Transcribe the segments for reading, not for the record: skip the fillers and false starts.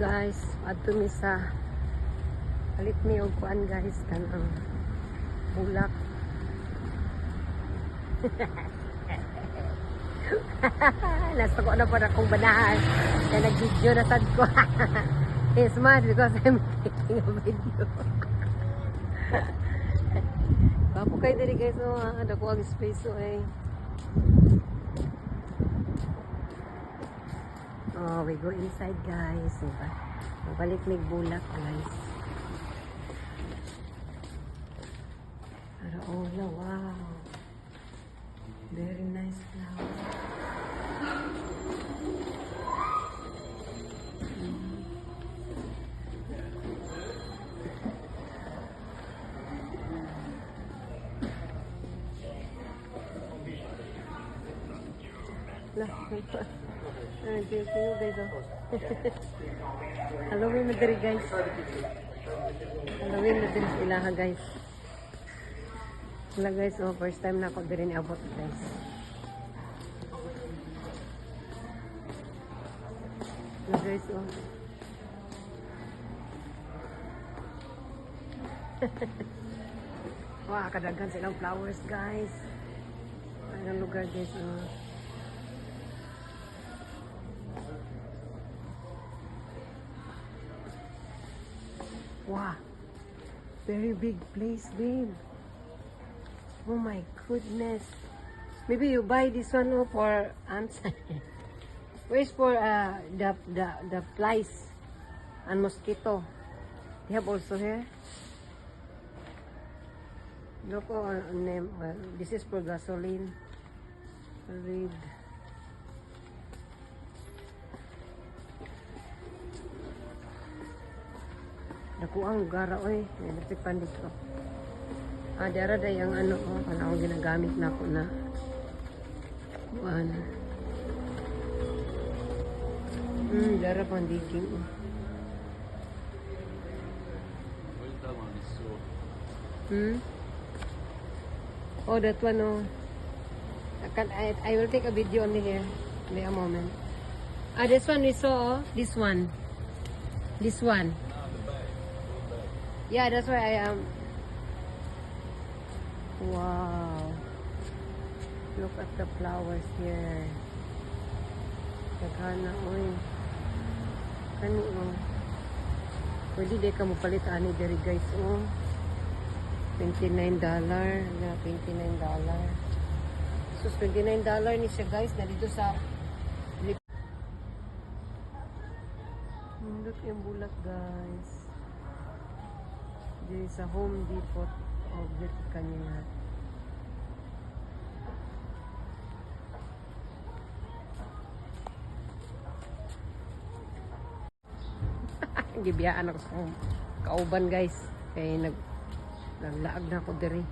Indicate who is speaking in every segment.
Speaker 1: guys, adto mi sa palit mi og kuan guys kanang bulak. Nasa ko na po na kong banahan kaya nag-video na sad ko. It's mad because I'm taking a video. Papo kayo diri guys, ada ko ang space eh. Oh, we go inside guys. Mabalik may bulak guys. Pero oh no, wow. Very nice flower. Lah, thank you guys. Halloween na diri guys. Halloween na diri sila guys. Wala guys, oh, first time na ako diri ni abot guys. Wala guys, oh. Wah, kadaghan silang flowers guys. Ang lugar guys, oh. Wow, very big place, babe. Oh my goodness. Maybe you buy this one for ants. Where's for the flies and mosquito? They have also here. Look on name. Well, this is for gasoline. Read. Naku ang gara oy, nagtipan dito. Dara day ang ano oh, kana akong ginagamit na ako na kuan. Dara pang digging. Oh, that one oh. I will take a video only here. Wait a moment. This one we saw, oh. This one. This one. Yeah, that's why I am. Wow. Look at the flowers here. Nagana, oy. Kani, oh. Pwede di ka mapalit ani diri guys, oh. $29. Na, $29. So, $29 ni siya guys. Na dito sa look yung bulak guys. Dito sa Home Depot. Oh, dito kanina. Gibiyaan ako sa kauban guys. Kaya naglaag na ako diri.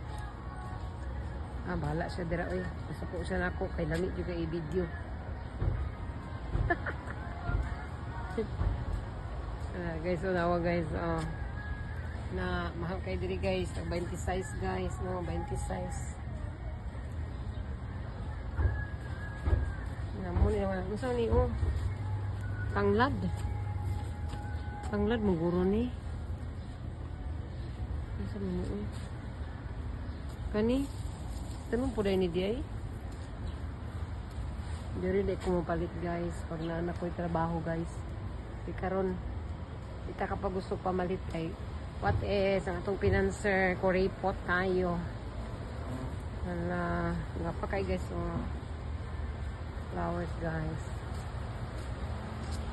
Speaker 1: Bahala siya dira oy. Nasuko siya na ako kay lamig juga i-video. Guys, unawa guys. Na mahal kay diri guys, 20 size guys, no, 20 size. Namo ni naman, unsa ni oh? Tanglad. Tanglad mo guro ni. Unsa mo oh? Kani? Tanong po ni di ay. Diri di ko mapalit guys, pag na ko'y trabaho guys. Di karon kita kapag gusto pamalit kay what is ang atong pinanser ko report tayo. Wala nga pa kay guys oh. Flowers guys.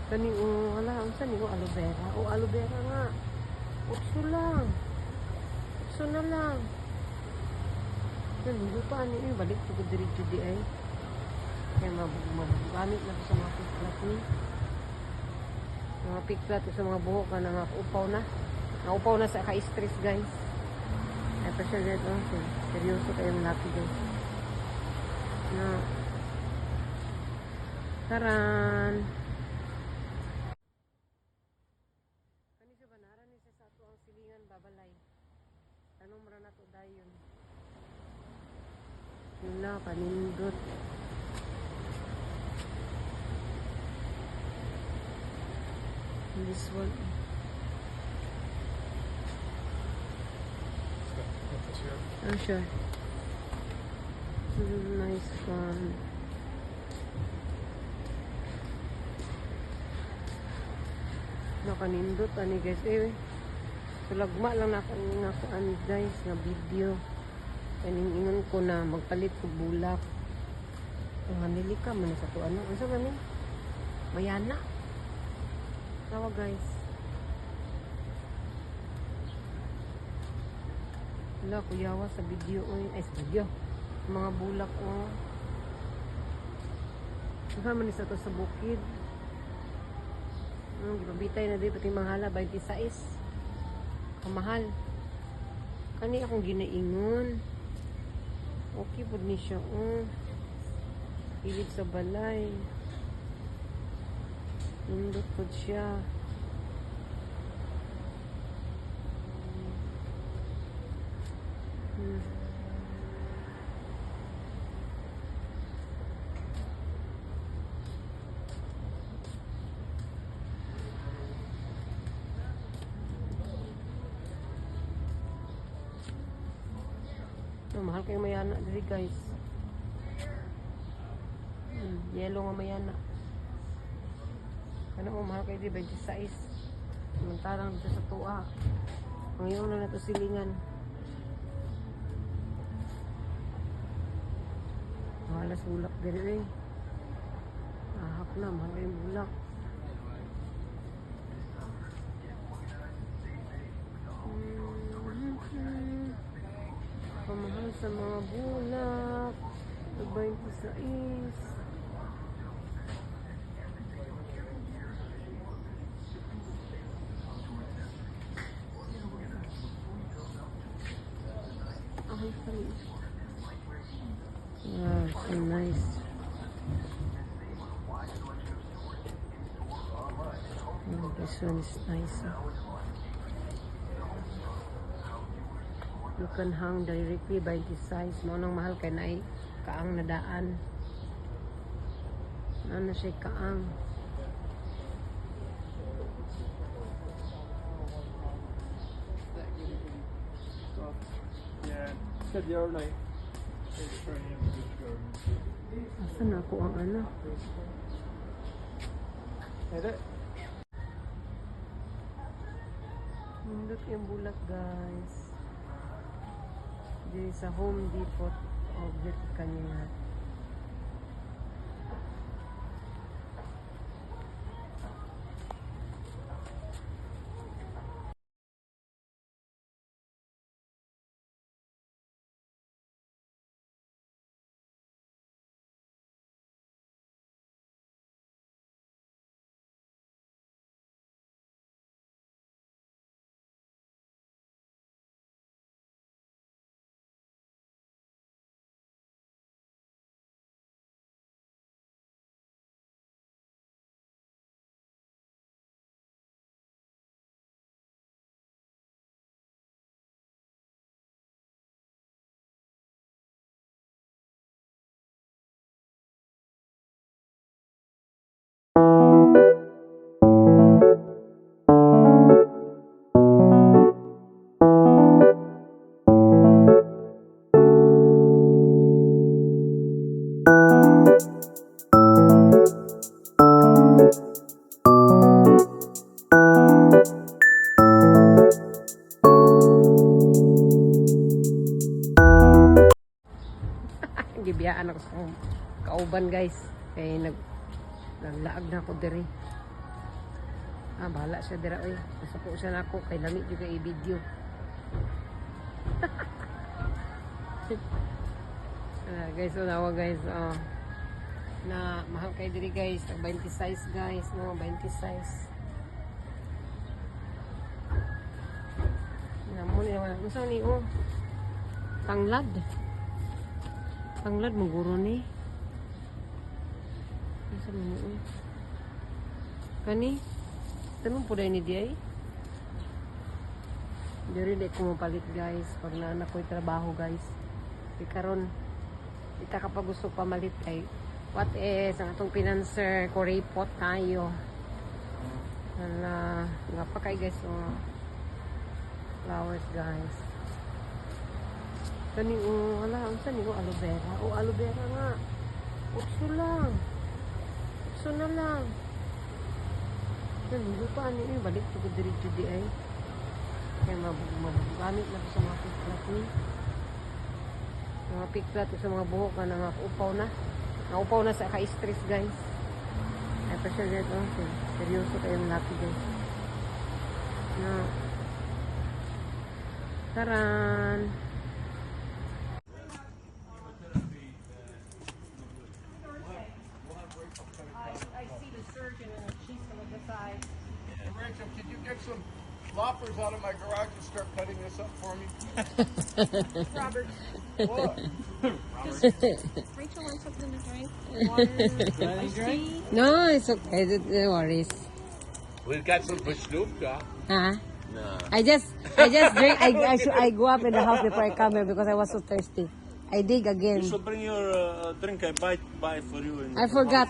Speaker 1: Kani oh, wala unsa ni oh, aloe vera. Oh, aloe vera nga. Ukso lang. Ukso na lang. Hindi pa ani balik ko diri judi ay. Kaya magamit na sa mga pigplat ni. Mga pigplat sa mga buhok ka na upaw na. Naupaw na sa ka-stress guys. Ay pa siya dito. Seryoso kayong laki guys. Na. Taran. Kani siya banaran ni sa ato ang silingan babalay. Tanong mo na to dayon. Wala, panindot. this one. Oh, sure. Nice one. Nakanindot ani guys eh. Tulagma lang na ako ani guys nga video. Kaning ingon ko na magpalit ko bulak. Ang hanili ka man sa to ano. Unsa man ni? Mayana. Tawa guys. Wala kuyawa sa video oy. Ay sa video. Mga bulak oh. Unsa man ni sa to sa bukid? Gibabitay na di pati mahala 26. Kamahal. Kani akong ginaingon. Okay pud ni siya oh. Pilit sa balay. Nindot pud siya. Mahal kayo mayana diri guys. Yellow nga mayana. Ano mo mahal kayo diri 26. Samantalang dito sa tuwa. Ngayon na nato silingan. Mahalas bulak diri eh. Ahak na mahal kayo bulak. Pamahal sa mga bulak 26. Ay, sorry. Wow, so nice. Oh, this one is nice. You can hang directly by the size. Maunang mahal kay na ay kaang nadaan. Ano siya kaang.
Speaker 2: Yeah, said the other night.
Speaker 1: Asan ako ang ano?
Speaker 2: Edit.
Speaker 1: Look yung bulak guys. Dito sa Home Depot object kanina. Gibiyaan ako sa kauban guys. Kaya naglaag na ako diri. Bahala siya dira oy. Nasuko siya na ako kay lamig juga i-video. Guys, unawa guys. Na mahal kay diri guys. 20 size guys. No, 20 size. Namon naman. Unsa ni oh? Tanglad. Tanglad maguro ni. Unsa man ni oh? Kani? Tanong po dahil ni Diay. Dari di ko mapalit guys. Pag naanak ko'y trabaho guys. Di karon kita kapag gusto pamalit kay what is ang atong financer ko report tayo. Hala, nga pa kay guys, oh. Flowers guys. Kani, oh, hala, ang saan yung aloe vera? Oh, aloe vera nga. Utso lang. Utso na lang. Yan, lupa niyo, balik ko diretso di ay. Kaya mabugamit na ko sa mga piklat ni. Mga piklat sa mga buhok na nangakupaw na. Naupaw na sa ka-stress guys. Ay pa siya dito. Seryoso kayong laki guys. Na. Taran! I see the surgeon and she's going to decide.
Speaker 2: Rachel, could you get some loppers out of my garage and start cutting this up for me?
Speaker 3: Robert,
Speaker 2: What?
Speaker 3: Rachel wants something to drink. Water, iced tea.
Speaker 1: No, it's okay. No worries.
Speaker 4: We've got some Vishnovka.
Speaker 1: Huh?
Speaker 4: No.
Speaker 1: I just drink. I go up in the house before I come here because I was so thirsty. I dig again.
Speaker 4: You should bring your drink. I buy it for you.
Speaker 1: I forgot.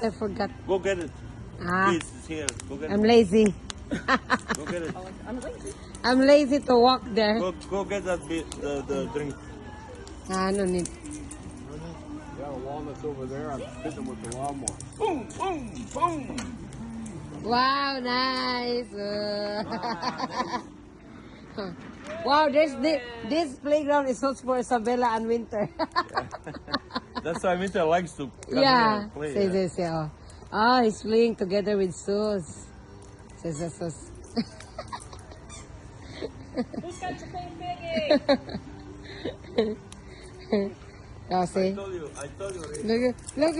Speaker 4: Go get it.
Speaker 1: Ah,
Speaker 4: Please, it's here. Go get
Speaker 1: I'm
Speaker 4: it.
Speaker 1: lazy.
Speaker 4: Go get it.
Speaker 3: I'm lazy.
Speaker 1: I'm lazy to walk there.
Speaker 4: Go get that the drink.
Speaker 1: Ah, no need.
Speaker 2: Yeah, the walnuts over there. I'm hitting them with the lawnmower.
Speaker 4: Boom, boom, boom.
Speaker 1: Wow, nice. Wow, this playground is so for Isabella and Winter.
Speaker 4: That's why Winter likes to come here
Speaker 1: Yeah,
Speaker 4: and play.
Speaker 1: say
Speaker 4: Yeah.
Speaker 1: this, yeah. Oh, he's playing together with Sus. Says the Sus.
Speaker 3: Who's got your pain biggie?
Speaker 1: Oh, see?
Speaker 4: I told you. Ray.
Speaker 1: Look.
Speaker 4: She didn't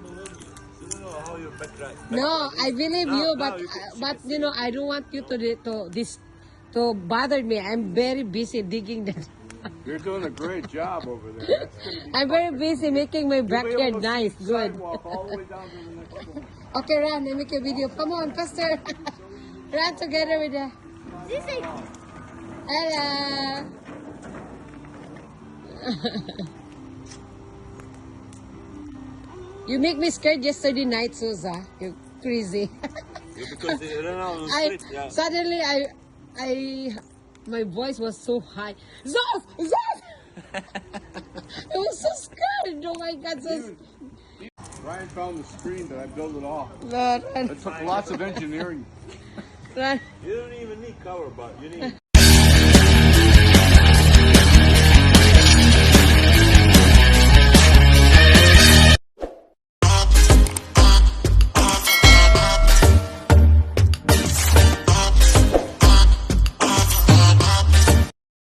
Speaker 4: believe you. She didn't know how your back right.
Speaker 1: No, I believe
Speaker 4: Now-
Speaker 1: you,
Speaker 4: now you can-
Speaker 1: but you know, I don't want you to bother me. I'm very busy digging that.
Speaker 2: You're doing a great job over there.
Speaker 1: I'm very busy making my
Speaker 2: You'll be able
Speaker 1: backyard
Speaker 2: to see
Speaker 1: nice,
Speaker 2: the
Speaker 1: good.
Speaker 2: sidewalk all the way down to the next one.
Speaker 1: Okay, Ran, let me make a video. Come on, faster. Run together with the. Hello. You make me scared yesterday night, Susa. You're crazy.
Speaker 4: Yeah, because they ran out of the
Speaker 1: I
Speaker 4: street. Yeah.
Speaker 1: suddenly my voice was so high. Zos! I was so scared. Oh my God, so
Speaker 2: Ryan found the screen that I built it off.
Speaker 1: Run,
Speaker 2: It took lots of engineering.
Speaker 1: run.
Speaker 4: You don't even need cover, but you need.